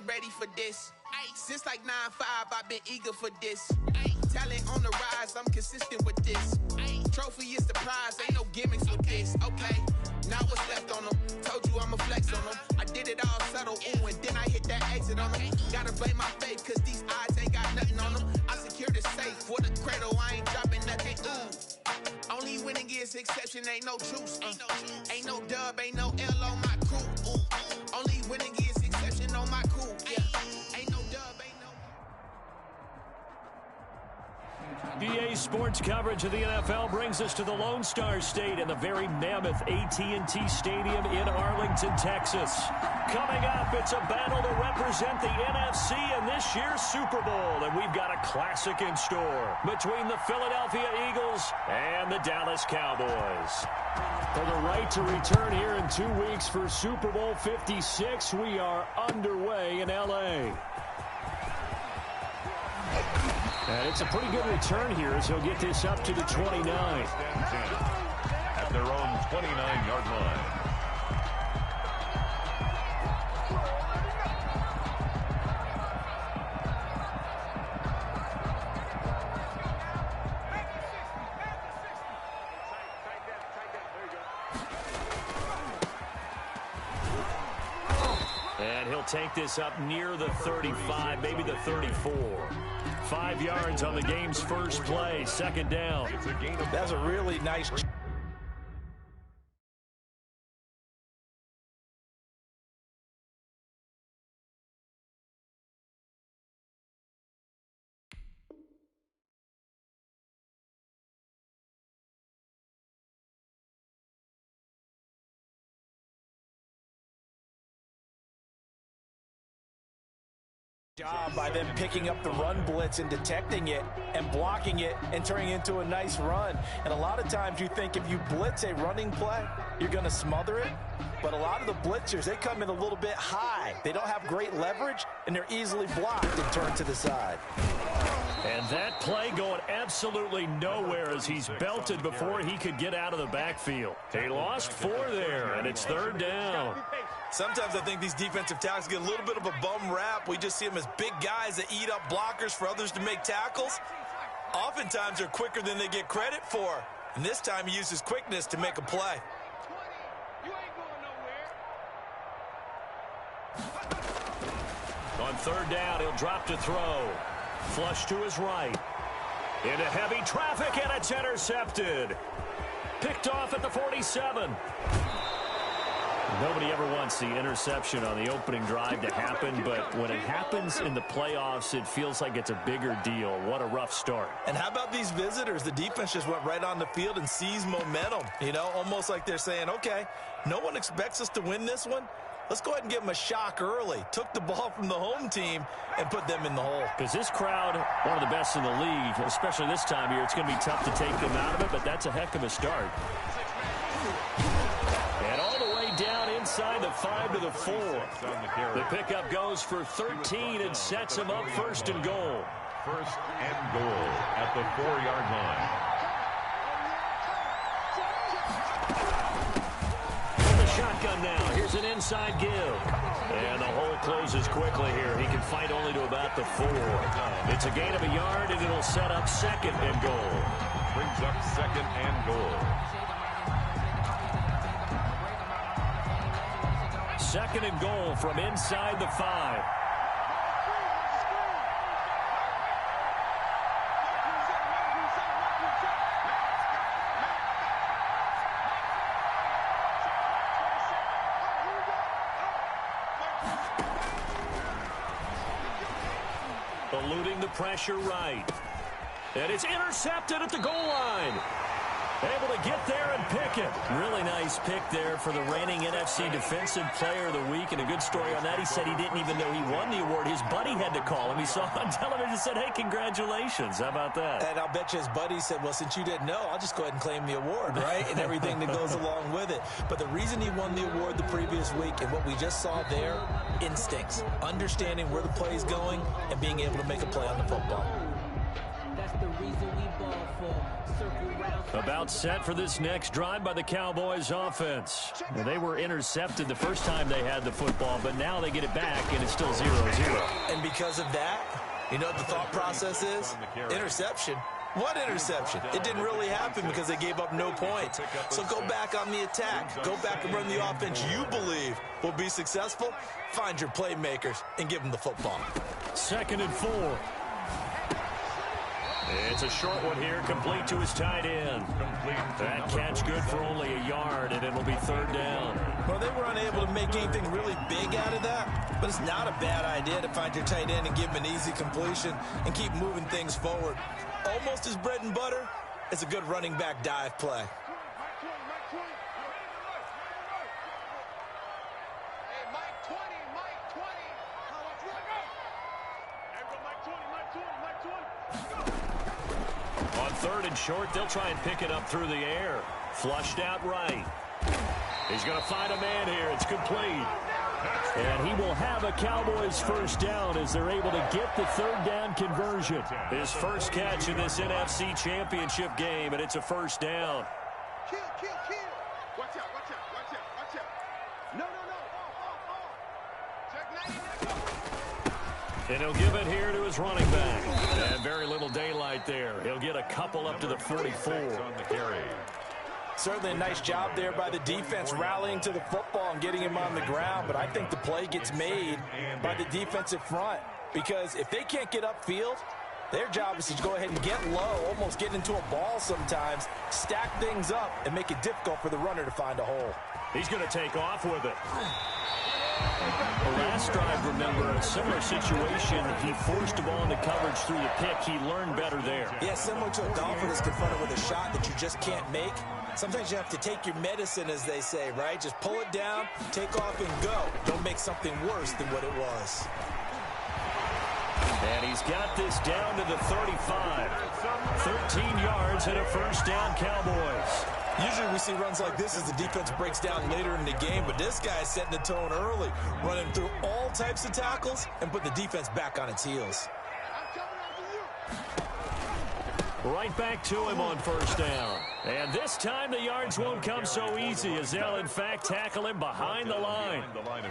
been ready for this. Since like 9-5, I've been eager for this. Talent on the rise, I'm consistent with this. Trophy is the prize, ain't no gimmicks with this. Okay, now what's left on them? Told you I'ma flex on them. I did it all subtle, ooh, and then I hit that exit on them. Gotta blame my faith, cause these eyes ain't got nothing on them. I secured the safe for the cradle, I ain't dropping nothing, ooh. Only winning is exception, ain't no truce. Ain't no dub, ain't no L on my crew, ooh. Only winning is exception on my crew, yeah. Ain't no dub, ain't no... EA Sports coverage of the NFL brings us to the Lone Star State and the very mammoth AT&T Stadium in Arlington, Texas. Coming up, it's a battle to represent the NFC in this year's Super Bowl, and we've got a classic in store between the Philadelphia Eagles and the Dallas Cowboys. For the right to return here in 2 weeks for Super Bowl 56, we are underway in L.A. And it's a pretty good return here as he'll get this up to the 29. At their own 29-yard line. And he'll take this up near the 35, maybe the 34. 5 yards on the game's first play, second down. That's a really nice... job by them picking up the run blitz and detecting it and blocking it and turning it into a nice run. And a lot of times you think if you blitz a running play, you're going to smother it. But a lot of the blitzers, they come in a little bit high. They don't have great leverage, and they're easily blocked and turned to the side. And that play going absolutely nowhere as he's belted before he could get out of the backfield. He lost 4 there, and it's third down. Sometimes I think these defensive tackles get a little bit of a bum rap. We just see them as big guys that eat up blockers for others to make tackles. Oftentimes they're quicker than they get credit for. And this time he uses quickness to make a play. On third down, he'll drop to throw. Flush to his right. Into heavy traffic, and it's intercepted. Picked off at the 47. Nobody ever wants the interception on the opening drive to happen, but when it happens in the playoffs, it feels like it's a bigger deal. What a rough start. And how about these visitors? The defense just went right on the field and seized momentum. You know, almost like they're saying, okay, no one expects us to win this one. Let's go ahead and give them a shock early. Took the ball from the home team and put them in the hole. Because this crowd, one of the best in the league, especially this time of year, it's going to be tough to take them out of it, but that's a heck of a start. And all the way down inside the 5 to the 4. The pickup goes for 13 and sets him up first and goal. First and goal at the 4-yard line. Shotgun now. Here's an inside give. And the hole closes quickly here. He can fight only to about the 4. It's a gain of a yard, and it'll set up second and goal. Brings up second and goal. Second and goal from inside the 5. Eluding the pressure right. And it's intercepted at the goal line. Able to get there and pick it. Really nice pick there for the reigning NFC Defensive Player of the Week. And a good story on that, he said he didn't even know he won the award. His buddy had to call him. He saw on television and said, hey, congratulations. How about that? And I'll bet you his buddy said, well, since you didn't know, I'll just go ahead and claim the award, right? And everything that goes along with it. But the reason he won the award the previous week and what we just saw there, instincts. Understanding where the play is going and being able to make a play on the football. About set for this next drive by the Cowboys offense. Now, they were intercepted the first time they had the football, but now they get it back, and it's still 0-0. And because of that, you know what the thought process is? Interception. What interception? It didn't really happen because they gave up no points. So go back on the attack. Go back and run the offense you believe will be successful. Find your playmakers and give them the football. 2nd and 4. It's a short one here, complete to his tight end. That catch good for only a yard, and it'll be 3rd down. Well, they were unable to make anything really big out of that, but it's not a bad idea to find your tight end and give him an easy completion and keep moving things forward. Almost as bread and butter as a good running back dive play. On 3rd and short, they'll try and pick it up through the air. Flushed out right. He's going to find a man here. It's complete. And he will have a Cowboys 1st down as they're able to get the 3rd down conversion. His first catch in this NFC Championship game, and it's a 1st down. Kill. Watch out. No. And he'll give it here to his running back. And very little daylight there. He'll get a couple up to the 44. On the carry. Certainly a nice job there by the defense rallying to the football and getting him on the ground, but I think the play gets made by the defensive front because if they can't get upfield, their job is to go ahead and get low, almost get into a ball sometimes, stack things up, and make it difficult for the runner to find a hole. He's going to take off with it. The last drive, remember, a similar situation. He forced the ball into coverage through the pick. He learned better there. Yeah, similar to a golfer that's confronted with a shot that you just can't make. Sometimes you have to take your medicine, as they say, right? Just pull it down, take off, and go. Don't make something worse than what it was. And he's got this down to the 35. 13 yards and a 1st down, Cowboys. Usually we see runs like this as the defense breaks down later in the game, but this guy is setting the tone early, running through all types of tackles and put the defense back on its heels. Right back to him on 1st down. And this time the yards won't come so easy as they'll, in fact, tackle him behind the line.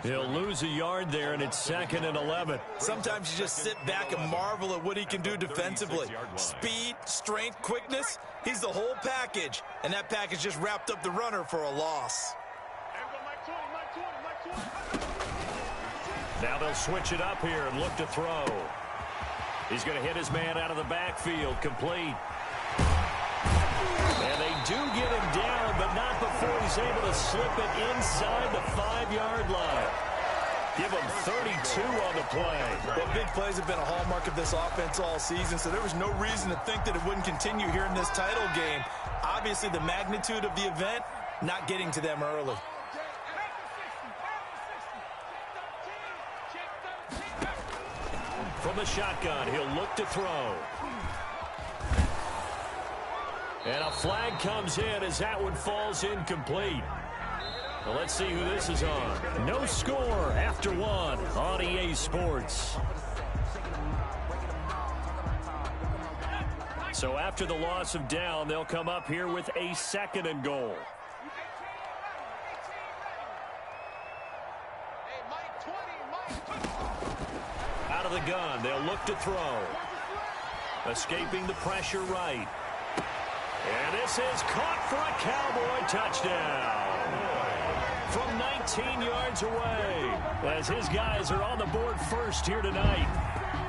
He'll lose a yard there, and it's 2nd and 11. Sometimes you just sit back and marvel at what he can do defensively. Speed, strength, quickness, he's the whole package. And that package just wrapped up the runner for a loss. Now they'll switch it up here and look to throw. He's going to hit his man out of the backfield, complete. And they do get him down, but not before he's able to slip it inside the 5-yard line. Give him 32 on the play. Well, big plays have been a hallmark of this offense all season, so there was no reason to think that it wouldn't continue here in this title game. Obviously, the magnitude of the event not getting to them early. From the shotgun, he'll look to throw. And a flag comes in as that one falls incomplete. Well, let's see who this is on. No score after 1 on EA Sports. So after the loss of down, they'll come up here with a 2nd and goal. Out of the gun, they'll look to throw. Escaping the pressure right. And this is caught for a Cowboy touchdown. From 19 yards away, as his guys are on the board first here tonight.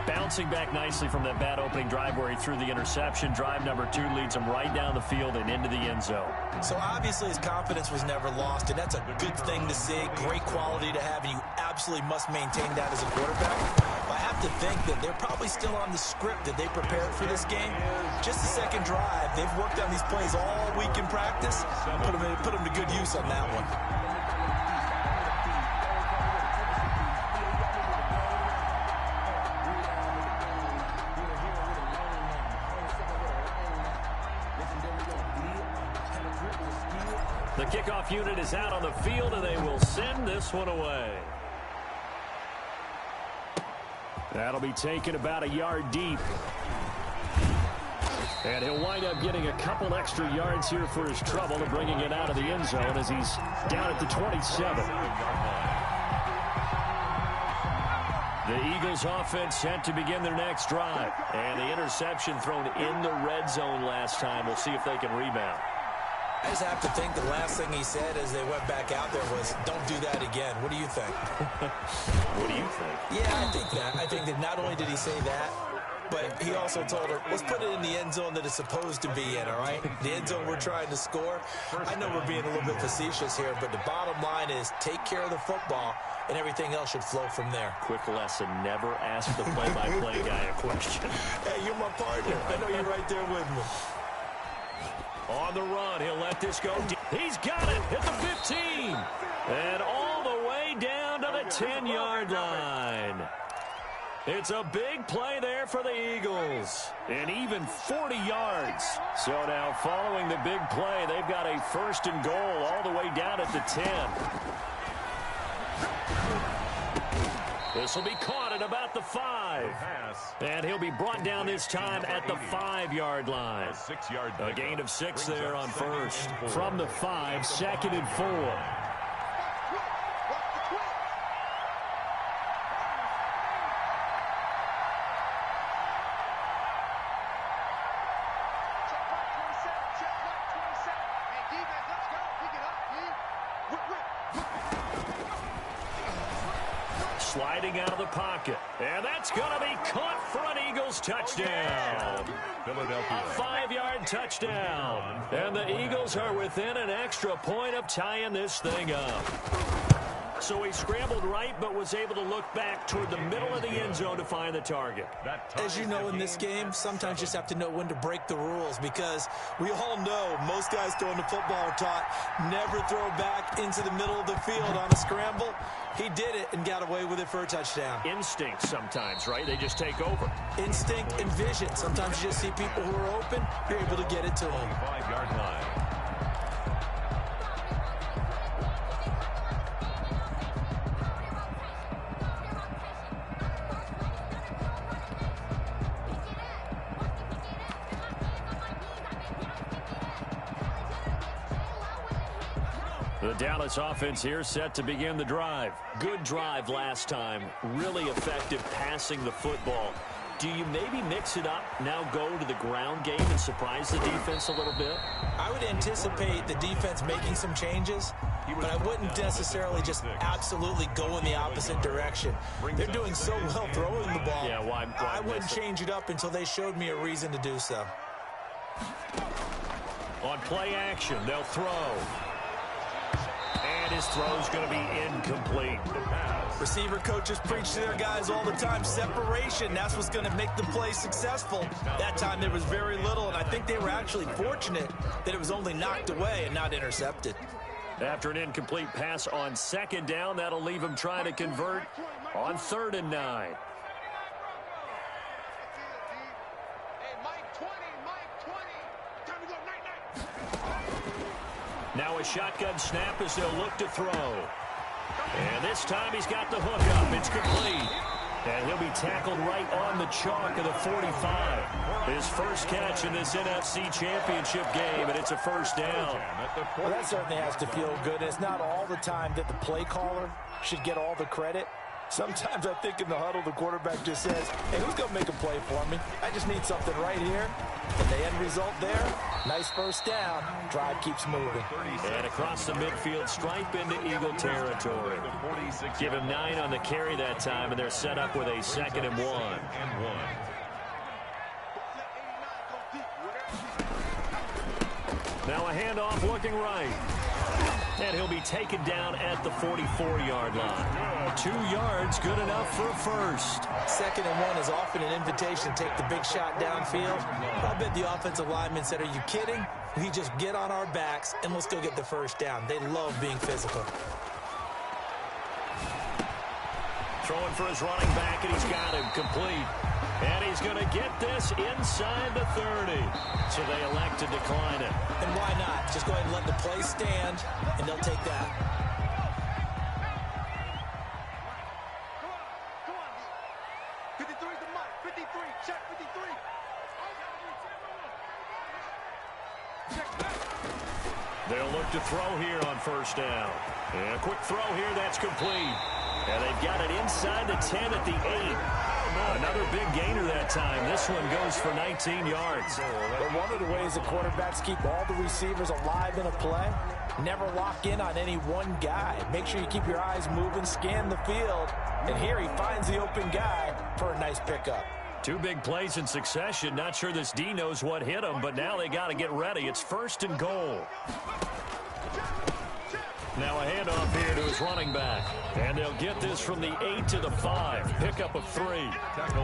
Bouncing back nicely from that bad opening drive where he threw the interception. Drive number 2 leads him right down the field and into the end zone. So obviously his confidence was never lost, and that's a good thing to see. Great quality to have, and you absolutely must maintain that as a quarterback. But I have to think that they're probably still on the script that they prepared for this game. Just the second drive, they've worked on these plays all week in practice. Put them to good use on that one. The kickoff unit is out on the field, and they will send this one away. That'll be taken about a yard deep. And he'll wind up getting a couple extra yards here for his trouble and bringing it out of the end zone as he's down at the 27. The Eagles offense set to begin their next drive. And the interception thrown in the red zone last time. We'll see if they can rebound. I just have to think the last thing he said as they went back out there was, don't do that again. What do you think? What do you think? Yeah, I think that. I think that not only did he say that, but he also told her, let's put it in the end zone that it's supposed to be in, all right? The end zone we're trying to score. I know we're being a little bit facetious here, but the bottom line is take care of the football, and everything else should flow from there. Quick lesson, never ask the play-by-play guy a question. Hey, you're my partner. I know you're right there with me. On the run, he'll let this go. He's got it at the 15. And all the way down to the 10-yard line. It's a big play there for the Eagles. And even 40 yards. So now following the big play, they've got a 1st and goal all the way down at the 10. This will be caught at about the 5. And he'll be brought down this time at the 5-yard line. A gain of 6 there on first. From the 5, 2nd and 4. Sliding out of the pocket. And that's going to be caught for an Eagles touchdown. Philadelphia. A 5-yard touchdown. And the Eagles are within an extra point of tying this thing up. So he scrambled right, but was able to look back toward the middle of the end zone to find the target. As you know, in this game, sometimes you just have to know when to break the rules, because we all know most guys throwing the football are taught never throw back into the middle of the field on a scramble. He did it and got away with it for a touchdown. Instinct sometimes, right? They just take over. Instinct and vision. Sometimes you just see people who are open, you're able to get it to them. 5-yard line. The Dallas offense here set to begin the drive. Good drive last time. Really effective passing the football. Do you maybe mix it up, now go to the ground game and surprise the defense a little bit? I would anticipate the defense making some changes, but I wouldn't necessarily just absolutely go in the opposite direction. They're doing so well throwing the ball. Yeah, why I wouldn't change it up until they showed me a reason to do so. On play action, they'll throw. And his throw's going to be incomplete. Receiver coaches preach to their guys all the time. Separation, that's what's going to make the play successful. That time there was very little, and I think they were actually fortunate that it was only knocked away and not intercepted. After an incomplete pass on 2nd down, that'll leave him trying to convert on 3rd and 9. Now a shotgun snap as they'll look to throw. And this time he's got the hook up. It's complete. And he'll be tackled right on the chalk of the 45. His first catch in this NFC Championship game, and it's a 1st down. Well, that certainly has to feel good. It's not all the time that the play caller should get all the credit. Sometimes I think in the huddle, the quarterback just says, hey, who's going to make a play for me? I just need something right here. And the end result there, nice 1st down. Drive keeps moving. And across the midfield stripe into Eagle territory. Give him 9 on the carry that time, and they're set up with a 2nd and 1. Now a handoff looking right. And he'll be taken down at the 44-yard line. 2 yards, good enough for a 1st. 2nd and 1 is often an invitation to take the big shot downfield. I'll bet the offensive lineman said, are you kidding? We just get on our backs and let's go get the 1st down. They love being physical. Throwing for his running back, and he's got him complete. And he's going to get this inside the 30. So they elect to decline it. And why not? Just go ahead and let the play stand, and they'll take that. Come on. 53's the mark. 53. Check 53. They'll look to throw here on first down. And a quick throw here, that's complete. And they've got it inside the 10 at the 8. Another big gainer that time. This one goes for 19 yards. But one of the ways the quarterbacks keep all the receivers alive in a play, never lock in on any one guy. Make sure you keep your eyes moving, scan the field. And here he finds the open guy for a nice pickup. 2 big plays in succession. Not sure this D knows what hit him, but now they got to get ready. It's 1st and goal. Now a handoff here to his running back. And they'll get this from the 8 to the 5. Pickup of 3.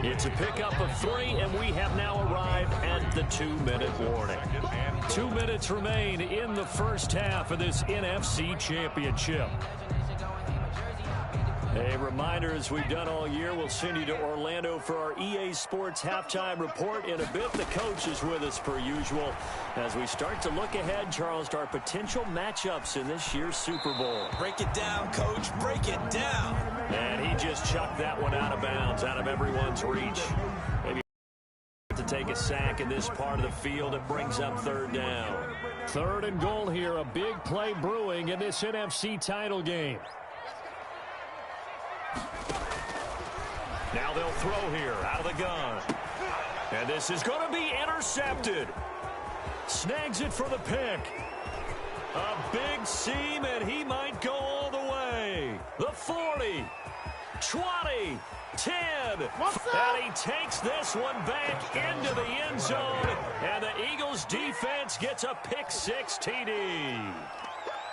It's a pickup of 3, and we have now arrived at the 2-minute warning. 2 minutes remain in the first half of this NFC Championship. A reminder, as we've done all year, we'll send you to Orlando for our EA Sports Halftime Report. In a bit, the coach is with us per usual as we start to look ahead, Charles, to our potential matchups in this year's Super Bowl. Break it down, Coach. Break it down. And he just chucked that one out of bounds, out of everyone's reach. Maybe to take a sack in this part of the field. It brings up 3rd down. 3rd and goal here. A big play brewing in this NFC title game. Now they'll throw here out of the gun. And this is going to be intercepted. Snags it for the pick. A big seam, and he might go all the way. The 40, 20, 10. And he takes this one back into the end zone. And the Eagles defense gets a pick-6 TD.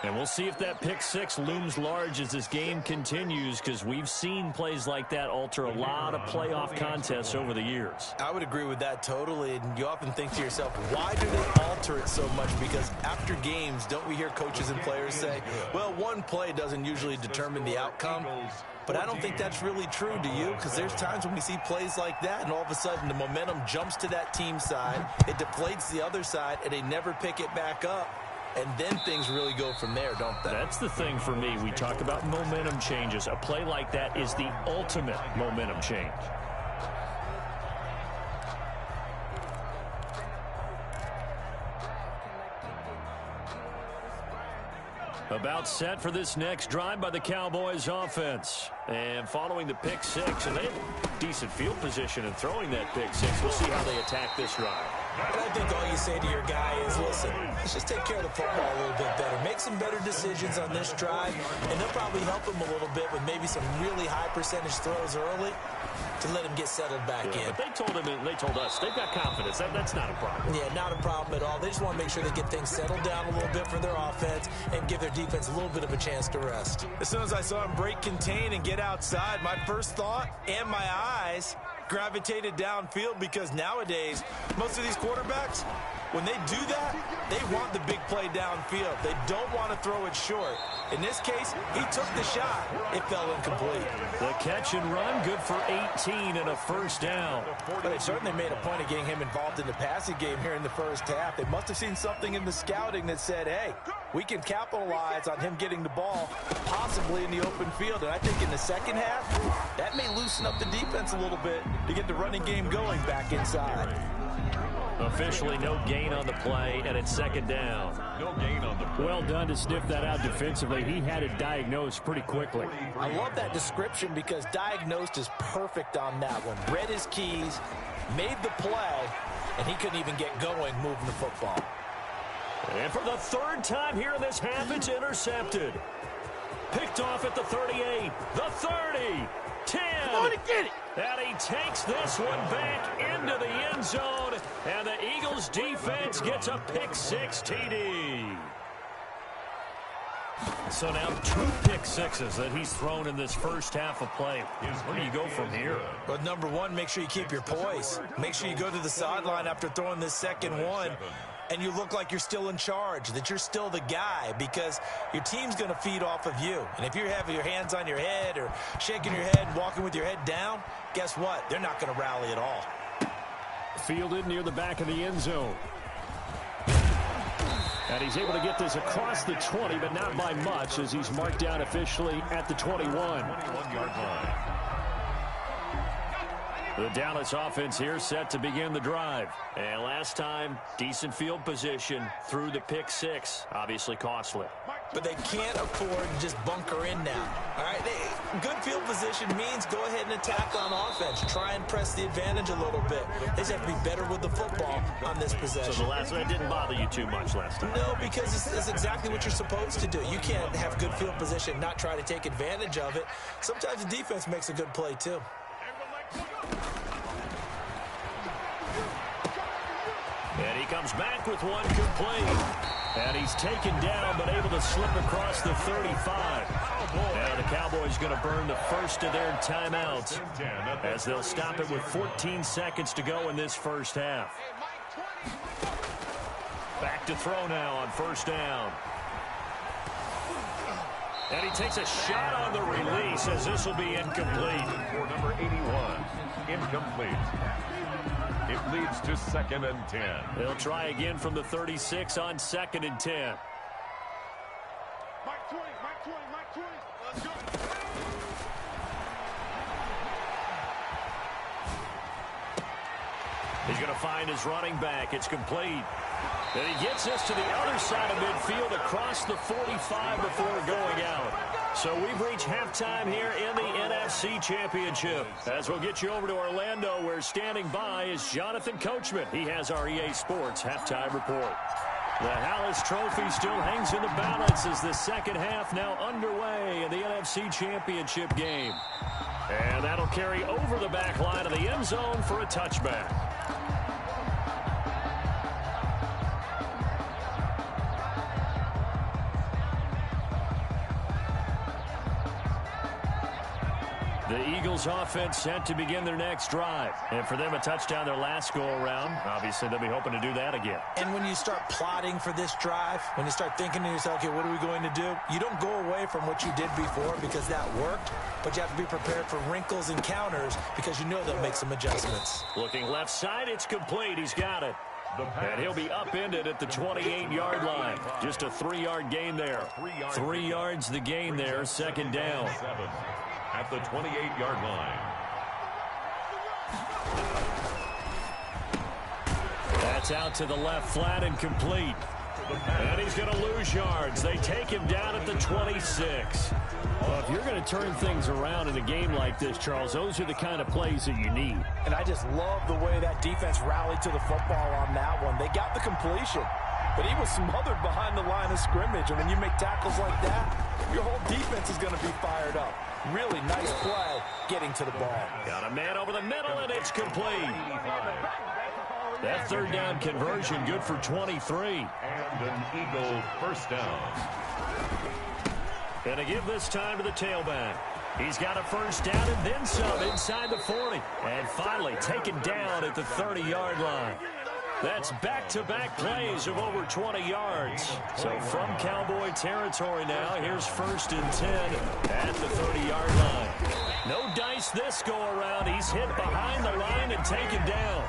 And we'll see if that pick-6 looms large as this game continues, because we've seen plays like that alter a lot of playoff contests over the years. I would agree with that totally. And you often think to yourself, why do they alter it so much? Because after games, don't we hear coaches and players say, well, one play doesn't usually determine the outcome? But I don't think that's really true, do you? Because there's times when we see plays like that, and all of a sudden the momentum jumps to that team side, it deflates the other side, and they never pick it back up. And then things really go from there, don't they? That's the thing for me. We talk about momentum changes. A play like that is the ultimate momentum change. About set for this next drive by the Cowboys offense. And following the pick-6, and they have decent field position in throwing that pick-6. We'll see how they attack this drive. And I think all you say to your guy is, listen, let's just take care of the football a little bit better. Make some better decisions on this drive, and they'll probably help him a little bit with maybe some really high percentage throws early to let him get settled back in. But they told him, and they told us, they've got confidence. That's not a problem. Yeah, not a problem at all. They just want to make sure they get things settled down a little bit for their offense and give their defense a little bit of a chance to rest. As soon as I saw him break contain and get outside, my first thought and my eyes gravitated downfield, because nowadays most of these quarterbacks, when they do that, they want the big play downfield. They don't want to throw it short. In this case, he took the shot. It fell incomplete. The catch and run, good for 18 and a first down. But they certainly made a point of getting him involved in the passing game here in the first half. They must have seen something in the scouting that said, hey, we can capitalize on him getting the ball, possibly in the open field. And I think in the second half, that may loosen up the defense a little bit to get the running game going back inside. Officially no gain on the play, and it's 2nd down. No gain on the play. Well done to sniff that out defensively. He had it diagnosed pretty quickly. I love that description, because diagnosed is perfect on that one. Read his keys, made the play, and he couldn't even get going moving the football. And for the 3rd time here in this half, it's intercepted. Picked off at the 38, the 30, 10. Come on and get it. And he takes this one back into the end zone, and the Eagles defense gets a pick-6 TD. So now 2 pick-6s that he's thrown in this first half of play. Where do you go from here? But number one, make sure you keep your poise. Make sure you go to the sideline after throwing this second one, and you look like you're still in charge, that you're still the guy, because your team's going to feed off of you. And if you're having your hands on your head or shaking your head and walking with your head down, guess what? They're not going to rally at all. Fielded near the back of the end zone. And he's able to get this across the 20, but not by much, as he's marked down officially at the 21. 21-yard line. The Dallas offense here set to begin the drive. And last time, decent field position through the pick six. Obviously costly. But they can't afford to just bunker in now. All right, good field position means go ahead and attack on offense. Try and press the advantage a little bit. They just have to be better with the football on this possession. So the last one didn't bother you too much last time? No, because it's exactly what you're supposed to do. You can't have good field position, not try to take advantage of it. Sometimes the defense makes a good play, too. And he comes back with one complete. And he's taken down, but able to slip across the 35. Now the Cowboys going to burn the first of their timeouts as they'll stop it with 14 seconds to go in this first half. Back to throw now on first down. And he takes a shot on the release as this will be incomplete. For number 81, incomplete. It leads to 2nd and 10. They'll try again from the 36 on 2nd and 10. Mike 20, Mike 20. Let's go. He's going to find his running back. It's complete. And he gets this to the other side of midfield across the 45 before going out. So we've reached halftime here in the NFC Championship. As we'll get you over to Orlando, where standing by is Jonathan Coachman. He has our EA Sports halftime report. The Hallis Trophy still hangs in the balance as the second half now underway in the NFC Championship game. And that'll carry over the back line of the end zone for a touchback. The Eagles offense set to begin their next drive. And for them, a touchdown their last go-around. Obviously, they'll be hoping to do that again. And when you start plotting for this drive, when you start thinking to yourself, okay, what are we going to do? You don't go away from what you did before because that worked, but you have to be prepared for wrinkles and counters because you know they'll make some adjustments. Looking left side, it's complete. He's got it. And he'll be upended at the 28-yard line. Just a 3-yard gain there. 3 yards the gain there, 2nd down. At the 28-yard line. That's out to the left flat and complete. And he's going to lose yards. They take him down at the 26. Well, if you're going to turn things around in a game like this, Charles, those are the kind of plays that you need. And I just love the way that defense rallied to the football on that one. They got the completion, but he was smothered behind the line of scrimmage. And when you make tackles like that, your whole defense is going to be fired up. Really nice play getting to the ball. Got a man over the middle, and it's complete. That 3rd down conversion good for 23. And an Eagle first down. And to give this time to the tailback. He's got a first down and then some inside the 40. And finally taken down at the 30-yard line. That's back-to-back plays of over 20 yards. So from Cowboy territory now, here's 1st and 10 at the 30-yard line. No dice this go-around. He's hit behind the line and taken down.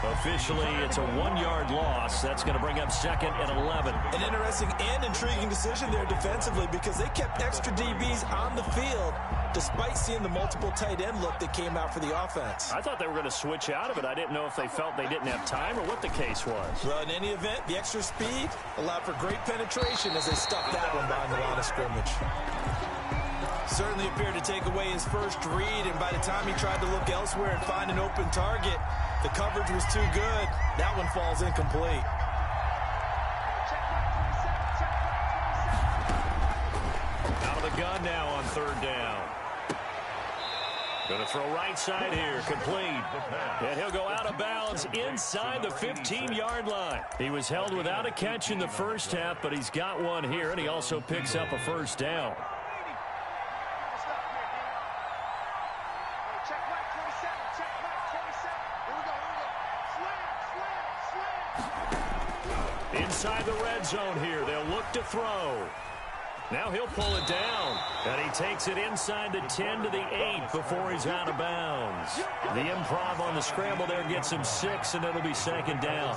Officially, it's a 1-yard loss. That's going to bring up 2nd and 11. An interesting and intriguing decision there defensively because they kept extra DBs on the field despite seeing the multiple tight end look that came out for the offense. I thought they were going to switch out of it. I didn't know if they felt they didn't have time or what the case was. Well, in any event, the extra speed allowed for great penetration as they stuffed that one behind the line of scrimmage. Certainly appeared to take away his first read, and by the time he tried to look elsewhere and find an open target, the coverage was too good. That one falls incomplete. Out of the gun now on 3rd down. Going to throw right side here, complete. And he'll go out of bounds inside the 15-yard line. He was held without a catch in the first half, but he's got one here, and he also picks up a first down. Inside the red zone here, they'll look to throw. Now he'll pull it down, and he takes it inside the 10 to the 8 before he's out of bounds. The improv on the scramble there gets him 6, and it'll be 2nd down.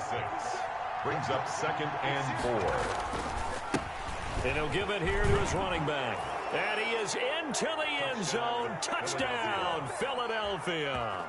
Brings up 2nd and 4. And he'll give it here to his running back. And he is into the end zone. Touchdown, Philadelphia.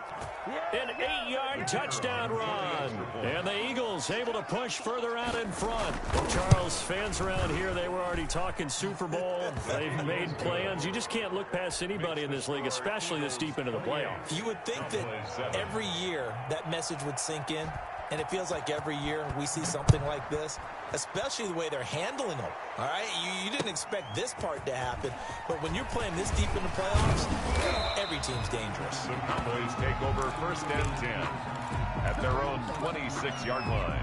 An 8-yard touchdown run. And the Eagles able to push further out in front. Well, Charles, fans around here, they were already talking Super Bowl. They've made plans. You just can't look past anybody in this league, especially this deep into the playoffs. You would think that every year that message would sink in. And it feels like every year we see something like this, especially the way they're handling them. All right, you didn't expect this part to happen, but when you're playing this deep in the playoffs, every team's dangerous. The Cowboys take over 1st and 10 at their own 26-yard line.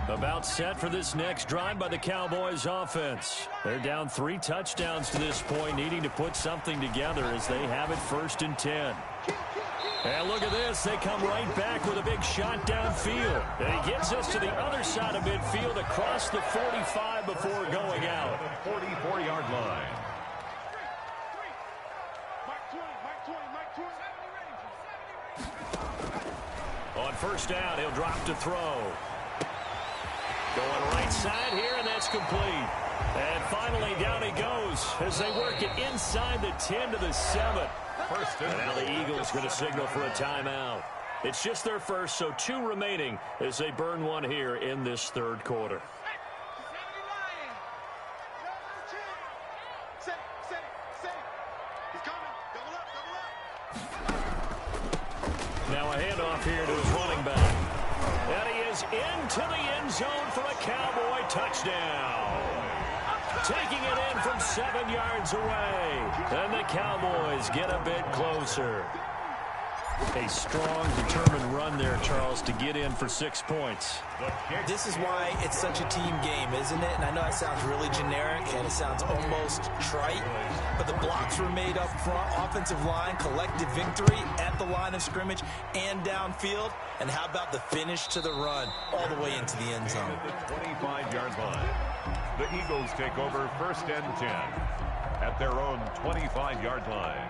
About set for this next drive by the Cowboys offense. They're down 3 touchdowns to this point, needing to put something together as they have it 1st and 10. And look at this. They come right back with a big shot downfield. And he gets us to the other side of midfield across the 45 before going out. 44-yard line. On 1st down, he'll drop to throw. Going right side here, and that's complete. And finally, down he goes as they work it inside the 10 to the 7. And now the Eagles going to signal for a timeout. It's just their first, so 2 remaining as they burn one here in this 3rd quarter. Now a handoff here to his running back. And he is into the end zone for a Cowboy touchdown. Taking it in from 7 yards away. And the Cowboys get a bit closer. A strong, determined run there, Charles, to get in for 6 points. This is why it's such a team game, isn't it? And I know it sounds really generic and it sounds almost trite, but the blocks were made up front, offensive line, collective victory at the line of scrimmage and downfield. And how about the finish to the run all the way into the end zone? The 25-yard line. The Eagles take over 1st and 10 at their own 25-yard line.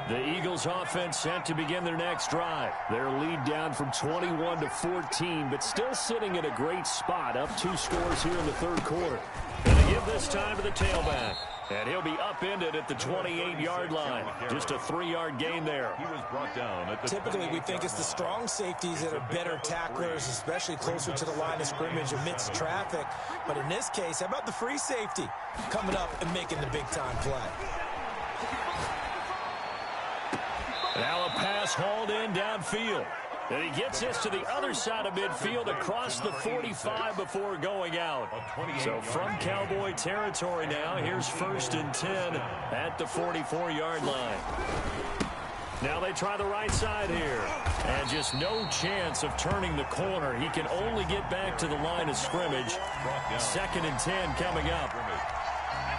The Eagles offense set to begin their next drive. Their lead down from 21 to 14, but still sitting in a great spot, up 2 scores here in the 3rd quarter. And they give this time to the tailback. And he'll be upended at the 28-yard line. Just a 3-yard gain there. He was brought down at the Typically, we think it's the strong safeties that are better tacklers, especially closer to the line of scrimmage amidst traffic. But in this case, how about the free safety coming up and making the big-time play? Now a pass hauled in downfield. And he gets this to the other side of midfield across the 45 before going out. So from Cowboy territory now, here's 1st and 10 at the 44-yard line. Now they try the right side here. And just no chance of turning the corner. He can only get back to the line of scrimmage. 2nd and 10 coming up.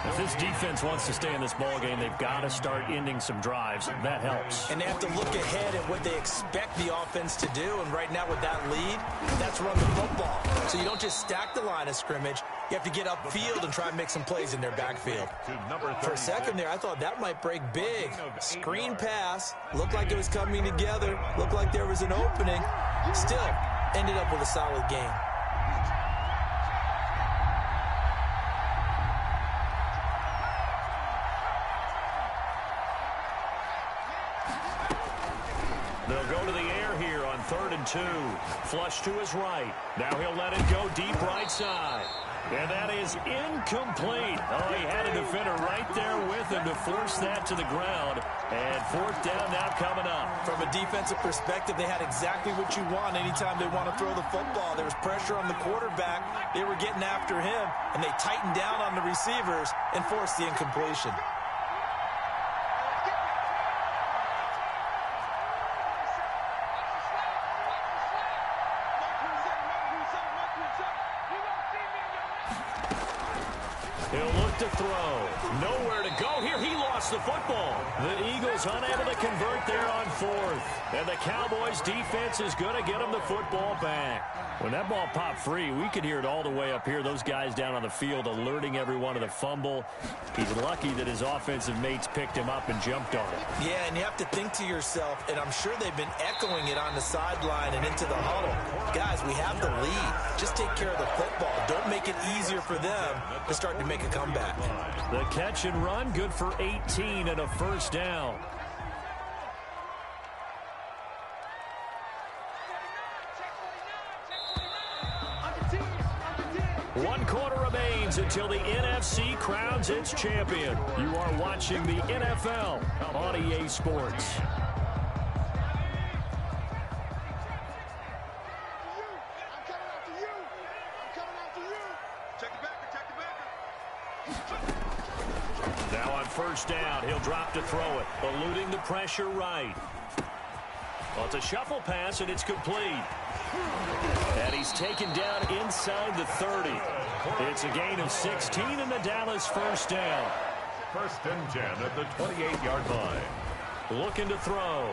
If this defense wants to stay in this ballgame, they've got to start ending some drives. That helps. And they have to look ahead at what they expect the offense to do. And right now with that lead, that's run the football. So you don't just stack the line of scrimmage. You have to get upfield and try and make some plays in their backfield. For a second there, I thought that might break big. Screen pass. Looked like it was coming together. Looked like there was an opening. Still ended up with a solid game. They'll go to the air here on 3rd and 2. Flush to his right. Now he'll let it go deep right side. And that is incomplete. Oh, he had a defender right there with him to force that to the ground. And 4th down now coming up. From a defensive perspective, they had exactly what you want anytime they want to throw the football. There was pressure on the quarterback. They were getting after him, and they tightened down on the receivers and forced the incompletion. He'll look to throw. Nowhere to go here. He lost the football. The Eagles unable to convert there on 4th. And the Cowboys defense is going to get him the football back. When that ball popped free, we could hear it all the way up here. Those guys down on the field alerting everyone of the fumble. He's lucky that his offensive mates picked him up and jumped on it. Yeah, and you have to think to yourself, and I'm sure they've been echoing it on the sideline and into the huddle. Guys, we have the lead. Just take care of the football. Don't make it easier for them to start to make a comeback. The catch and run, good for 18 and a first down. One quarter remains until the NFC crowns its champion. You are watching the NFL on EA Sports. Now on first down, he'll drop to throw it, eluding the pressure right. Well, it's a shuffle pass, and it's complete. And he's taken down inside the 30. It's a gain of 16 and the Dallas first down. First and 10 at the 28-yard line. Looking to throw.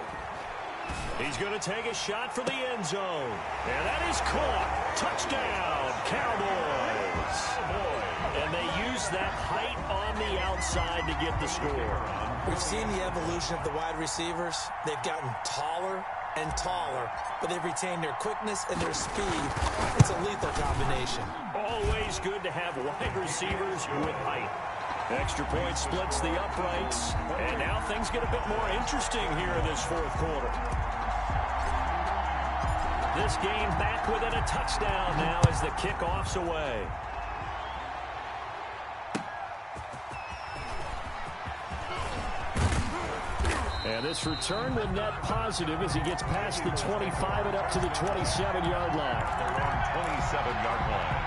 He's going to take a shot for the end zone. And that is caught. Touchdown, Cowboys. And they use that height on the outside to get the score. We've seen the evolution of the wide receivers. They've gotten taller and taller, but they've retained their quickness and their speed. It's a lethal combination. Always good to have wide receivers with height. Extra point splits the uprights, and now things get a bit more interesting here in this fourth quarter. This game back within a touchdown now as the kickoff's away. And this return will net positive as he gets past the 25 and up to the 27-yard line. They're on 27-yard line.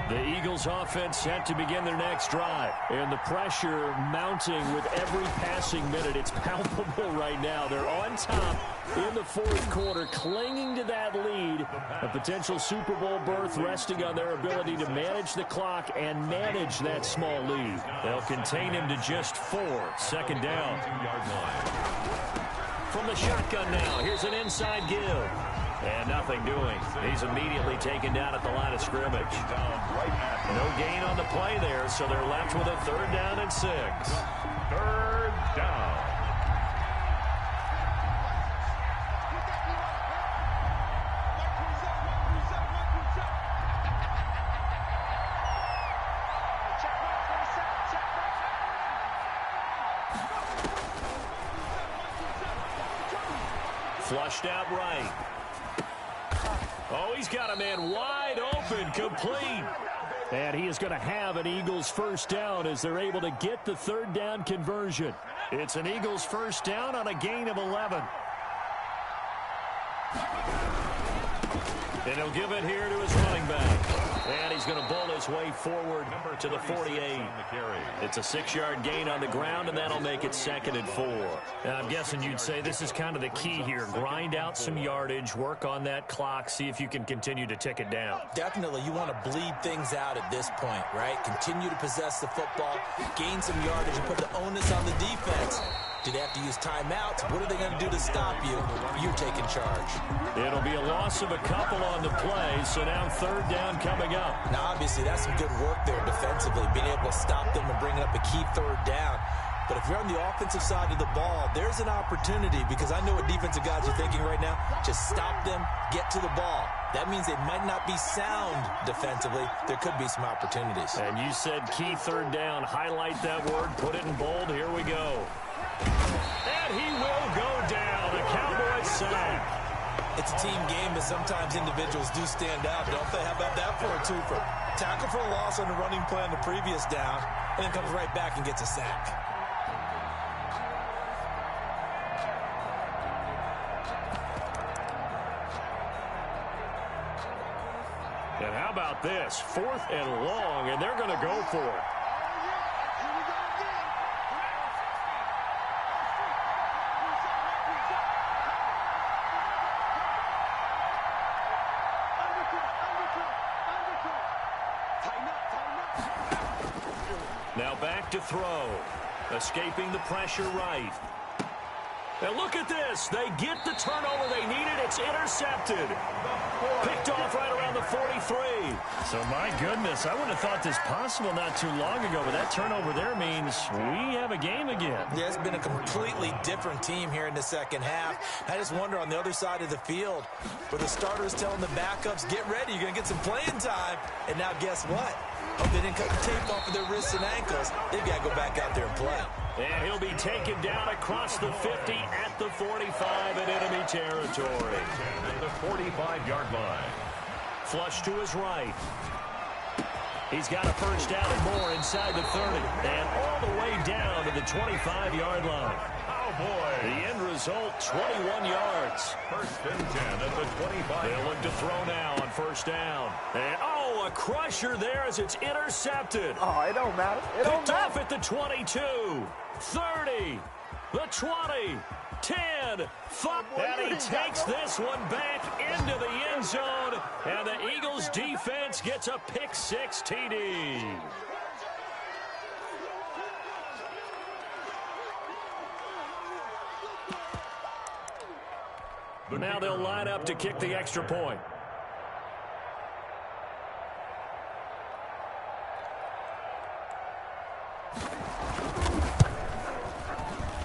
The Eagles offense set to begin their next drive. And the pressure mounting with every passing minute. It's palpable right now. They're on top in the fourth quarter, clinging to that lead. A potential Super Bowl berth resting on their ability to manage the clock and manage that small lead. They'll contain him to just 4. Second down. From the shotgun now, here's an inside give. And nothing doing. He's immediately taken down at the line of scrimmage. No gain on the play there, so they're left with a third down and 6. Third down. Flushed out right. Oh, he's got a man wide open, complete. And he is going to have an Eagles first down as they're able to get the third down conversion. It's an Eagles first down on a gain of 11. And he'll give it here to his running back. And he's going to bowl his way forward to the 48. It's a 6-yard gain on the ground, and that'll make it 2nd and 4. Now, I'm guessing you'd say this is kind of the key here. Grind out some yardage, work on that clock, see if you can continue to tick it down. Definitely, you want to bleed things out at this point, right? Continue to possess the football, gain some yardage, and put the onus on the defense. Do they have to use timeouts? What are they going to do to stop you? You're taking charge. It'll be a loss of a couple on the play, so now third down coming up. Now, obviously, that's some good work there defensively, being able to stop them and bring up a key third down. But if you're on the offensive side of the ball, there's an opportunity, because I know what defensive guys are thinking right now. Just stop them, get to the ball. That means they might not be sound defensively. There could be some opportunities. And you said key third down. Highlight that word, put it in bold. Here we go. And he will go down. A Cowboys sack. It's a team game, but sometimes individuals do stand out, don't they? How about that for a twofer? Tackle for a loss on the running play on the previous down, and then comes right back and gets a sack. And how about this? 4th and long, and they're going to go for it. Now back to throw. Escaping the pressure right. And look at this. They get the turnover they needed. It's intercepted. Picked off right around the 43. So, my goodness, I wouldn't have thought this possible not too long ago, but that turnover there means we have a game again. Yeah, it's been a completely different team here in the second half. I just wonder on the other side of the field where the starters telling the backups, get ready, you're going to get some playing time. And now guess what? Oh, they didn't cut the tape off of their wrists and ankles. They've got to go back out there and play. And he'll be taken down across the 50 at the 45 in enemy territory. At the 45-yard line. Flush to his right. He's got a first down and more inside the 30. And all the way down to the 25-yard line. Oh, boy. The end result, 21 yards. First and 10 at the 25. They'll look to throw now on first down. And, oh, a crusher there as it's intercepted. Oh, it don't matter. It don't Picked matter. off at the 22, 30, the 20, 10, 5. And he takes this one back into the end zone. And the Eagles defense gets a pick-6 TD. Now they'll line up to kick the extra point.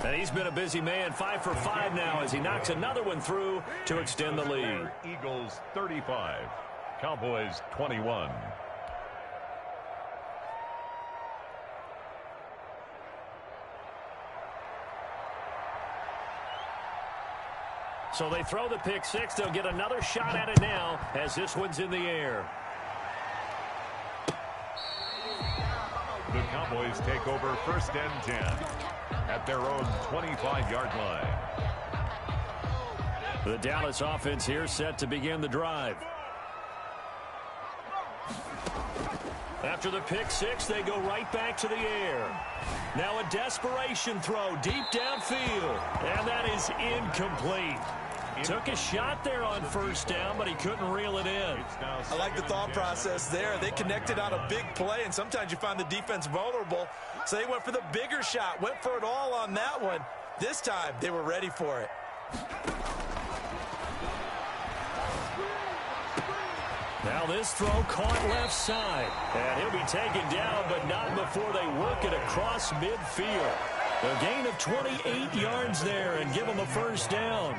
And he's been a busy man, 5 for 5 now as he knocks another one through to extend the lead. Eagles 35, Cowboys 21. So they throw the pick-6. They'll get another shot at it now as this one's in the air. The Cowboys take over first and 10 at their own 25-yard line. The Dallas offense here set to begin the drive. After the pick-6, they go right back to the air. Now a desperation throw deep downfield. And that is incomplete. Took a shot there on first down, but he couldn't reel it in. I like the thought process there. They connected on a big play, and sometimes you find the defense vulnerable. So they went for the bigger shot, went for it all on that one. This time, they were ready for it. Now this throw caught left side. And he'll be taken down, but not before they work it across midfield. A gain of 28 yards there and give him a first down.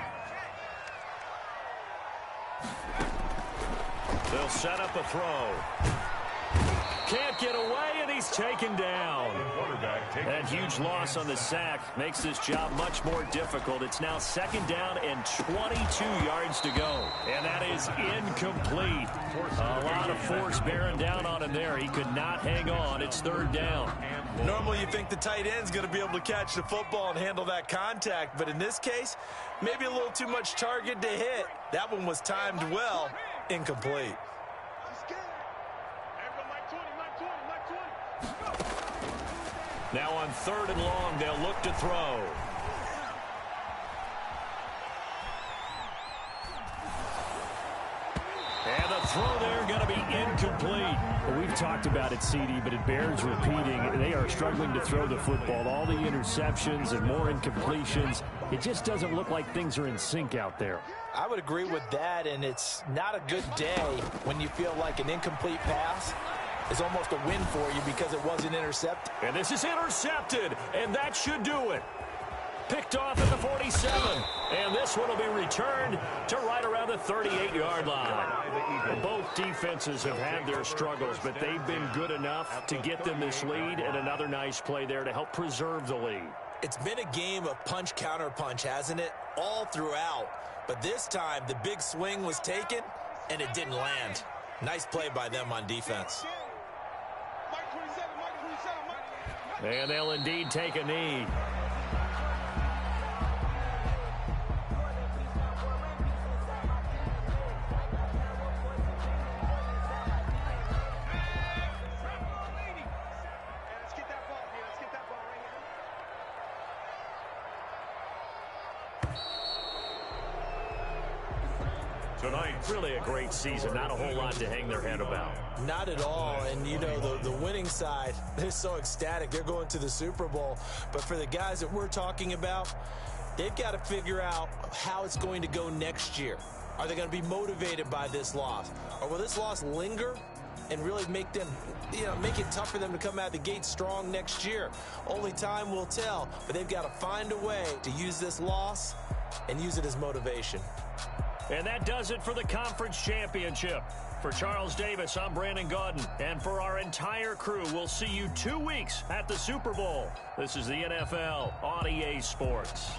They'll set up a throw. Can't get away, and he's taken down. That huge loss on the sack makes this job much more difficult. It's now second down and 22 yards to go. And that is incomplete. A lot of force bearing down on him there. He could not hang on. It's third down. Normally you think the tight end's going to be able to catch the football and handle that contact, but in this case, maybe a little too much target to hit. That one was timed well. Incomplete. Now on third and long, they'll look to throw. And the throw there going to be incomplete. Well, we've talked about it, CD, but it bears repeating. They are struggling to throw the football. All the interceptions and more incompletions. It just doesn't look like things are in sync out there. I would agree with that, and it's not a good day when you feel like an incomplete pass is almost a win for you because it wasn't intercepted. And this is intercepted, and that should do it. Picked off at the 47, and this one will be returned to right around the 38-yard line. Both defenses have had their struggles, but they've been good enough to get them this lead, and another nice play there to help preserve the lead. It's been a game of punch-counter-punch, hasn't it? All throughout. But this time, the big swing was taken, and it didn't land. Nice play by them on defense. And they'll indeed take a knee. To tonight. Really a great season. Not a whole lot to hang their head about. Not at all. And, you know, the winning side, they're so ecstatic. They're going to the Super Bowl. But for the guys that we're talking about, they've got to figure out how it's going to go next year. Are they going to be motivated by this loss? Or will this loss linger and really make them, make it tough for them to come out the gate strong next year? Only time will tell. But they've got to find a way to use this loss and use it as motivation. And that does it for the conference championship. For Charles Davis, I'm Brandon Gaudin. And for our entire crew, we'll see you 2 weeks at the Super Bowl. This is the NFL on EA Sports.